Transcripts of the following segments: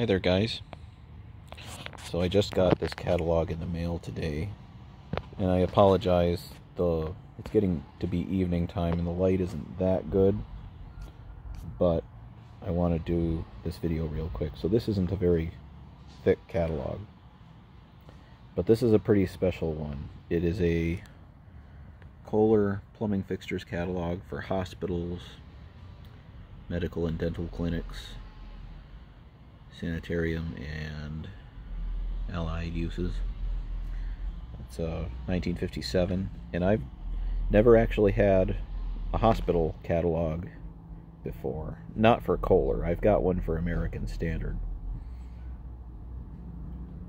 Hi there, guys. So I just got this catalog in the mail today, and I apologize. It's getting to be evening time and the light isn't that good, but I want to do this video real quick. So this isn't a very thick catalog, but this is a pretty special one. It is a Kohler plumbing fixtures catalog for hospitals, medical and dental clinics, sanitarium, and allied uses. It's 1957, and I've never actually had a hospital catalog before. Not for Kohler. I've got one for American Standard,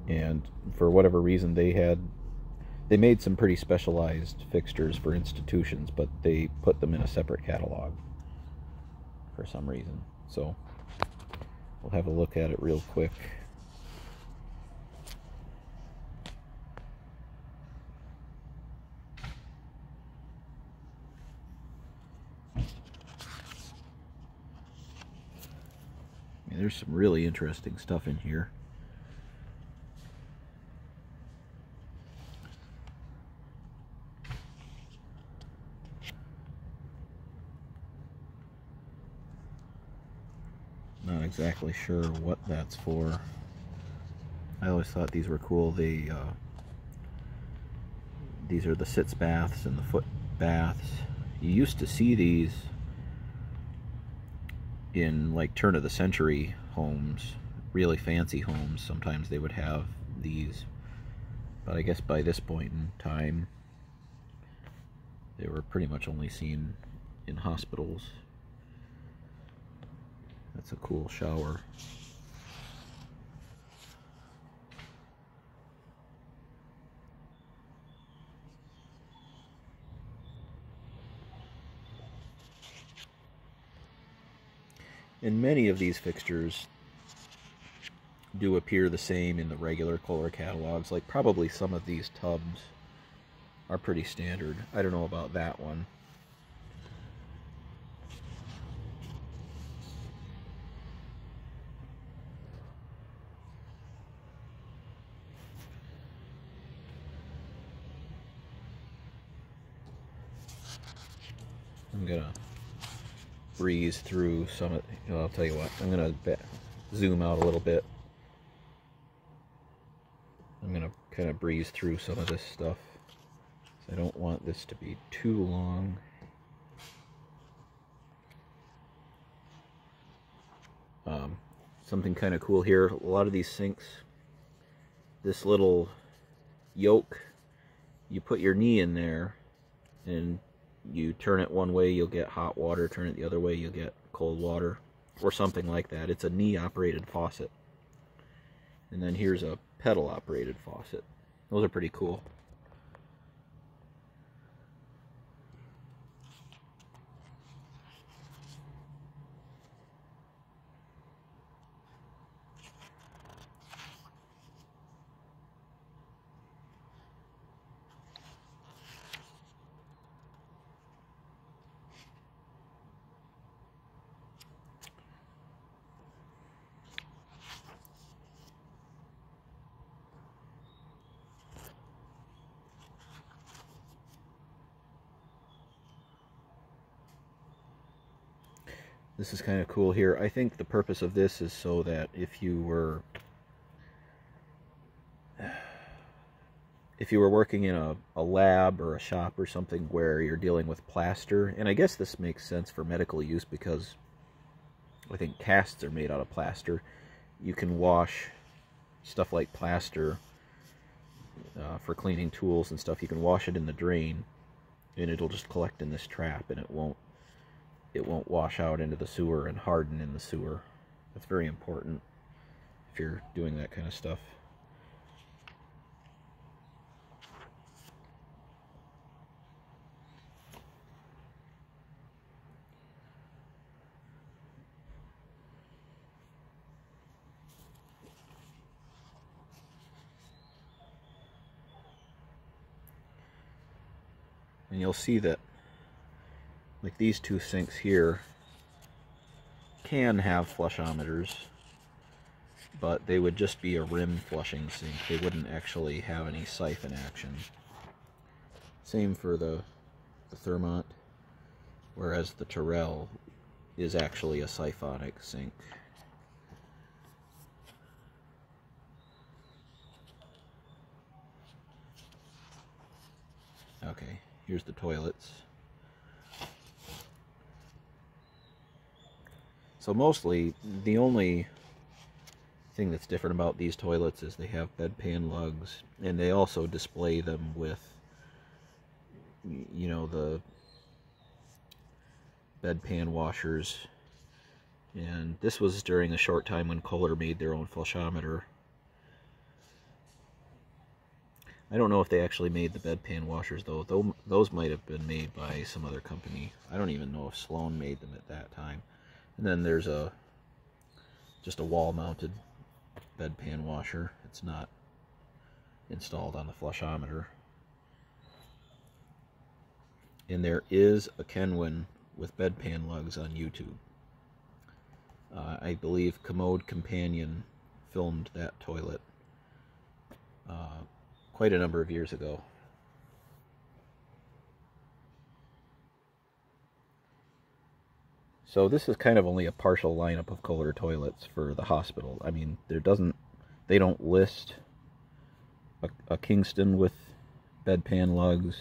and for whatever reason they made some pretty specialized fixtures for institutions, but they put them in a separate catalog for some reason. So we'll have a look at it real quick. There's some really interesting stuff in here. Not exactly sure what that's for. I always thought these were cool. These are the sitz baths and the foot baths. You used to see these in like turn of the century homes, really fancy homes. Sometimes they would have these, but I guess by this point in time they were pretty much only seen in hospitals. That's a cool shower. And many of these fixtures do appear the same in the regular Kohler catalogs. Like probably some of these tubs are pretty standard. I don't know about that one. I'm gonna breeze through some of, I'll tell you what, I'm gonna zoom out a little bit. I'm gonna kind of breeze through some of this stuff. I don't want this to be too long. Something kind of cool here, a lot of these sinks, this little yoke, you put your knee in there and you turn it one way, you'll get hot water, turn it the other way, you'll get cold water, or something like that. It's a knee operated faucet. And then here's a pedal operated faucet. Those are pretty cool. This is kind of cool here. I think the purpose of this is so that if you were working in a lab or a shop or something where you're dealing with plaster, and I guess this makes sense for medical use because I think casts are made out of plaster. You can wash stuff like plaster for cleaning tools and stuff. You can wash it in the drain and it'll just collect in this trap, and it won't wash out into the sewer and harden in the sewer. That's very important if you're doing that kind of stuff. And you'll see that like these two sinks here can have flushometers, but they would just be a rim flushing sink. They wouldn't actually have any siphon action. Same for the Thermont, whereas the Tyrrell is actually a siphonic sink. Okay, here's the toilets. So mostly, the only thing that's different about these toilets is they have bedpan lugs, and they also display them with, you know, the bedpan washers. And this was during a short time when Kohler made their own flushometer. I don't know if they actually made the bedpan washers, though. Those might have been made by some other company. I don't even know if Sloan made them at that time. And then there's just a wall-mounted bedpan washer. It's not installed on the flushometer. And there is a Kenwyn with bedpan lugs on YouTube. I believe Commode Companion filmed that toilet quite a number of years ago. So this is kind of only a partial lineup of Kohler toilets for the hospital. I mean, they don't list a Kingston with bedpan lugs,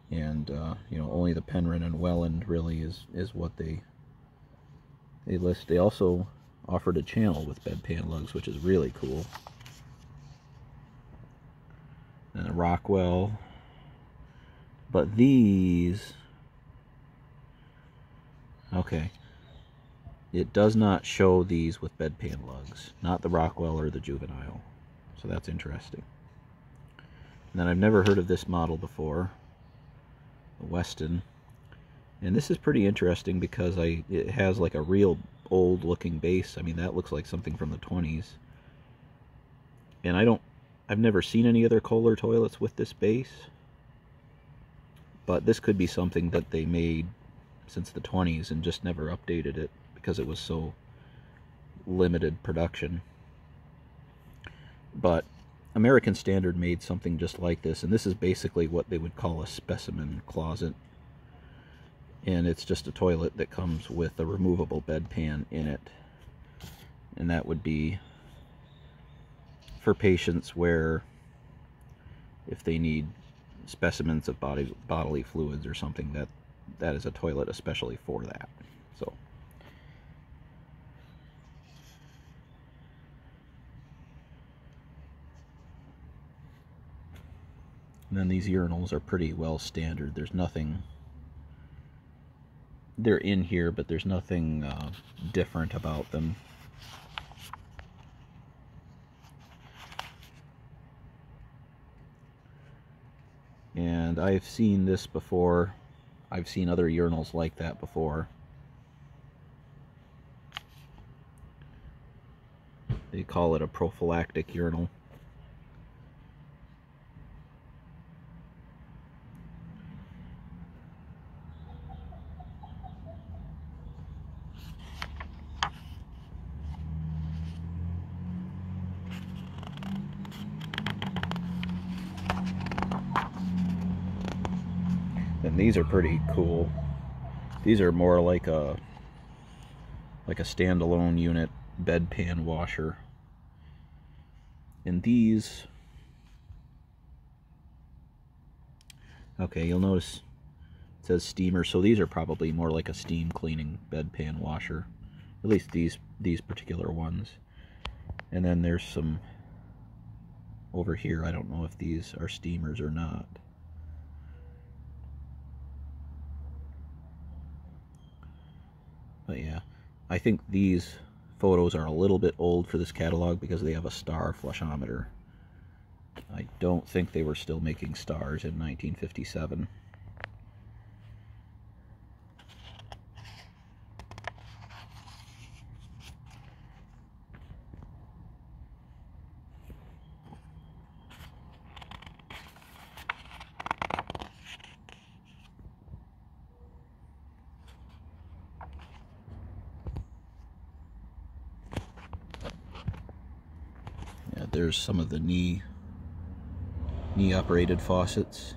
and you know, only the Penryn and Welland really is what they list. They also offered a channel with bedpan lugs, which is really cool. And a Rockwell, but these, okay, it does not show these with bedpan lugs, not the Rockwell or the Juvenile, so that's interesting. And then I've never heard of this model before, the Weston, and this is pretty interesting because it has like a real old looking base. I mean, that looks like something from the 20s, and I've never seen any other Kohler toilets with this base, but this could be something that they made since the 20s and just never updated it because it was so limited production. But American Standard made something just like this, and this is basically what they would call a specimen closet. And it's just a toilet that comes with a removable bedpan in it. And that would be for patients where if they need specimens of bodily fluids or something, that is a toilet especially for that. So and then these urinals are pretty well standard. There's nothing, they're in here, but there's nothing different about them. And I've seen this before. I've seen other urinals like that before. They call it a prophylactic urinal. And these are pretty cool. These are more like a standalone unit bedpan washer. And these, okay, you'll notice it says steamer, so these are probably more like a steam cleaning bedpan washer. At least these particular ones. And then there's some over here. I don't know if these are steamers or not. But yeah, I think these photos are a little bit old for this catalog because they have a star flushometer. I don't think they were still making stars in 1957. but there's some of the knee operated faucets.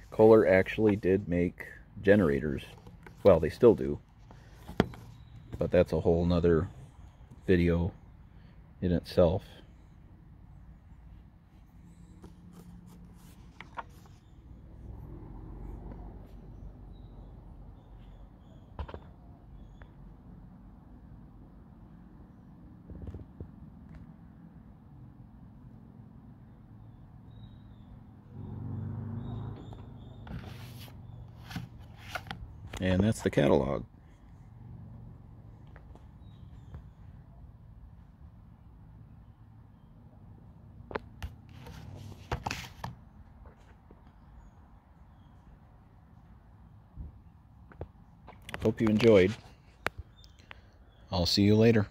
Kohler actually did make generators. Well, they still do. But that's a whole nother video in itself. And that's the catalog. Hope you enjoyed. I'll see you later.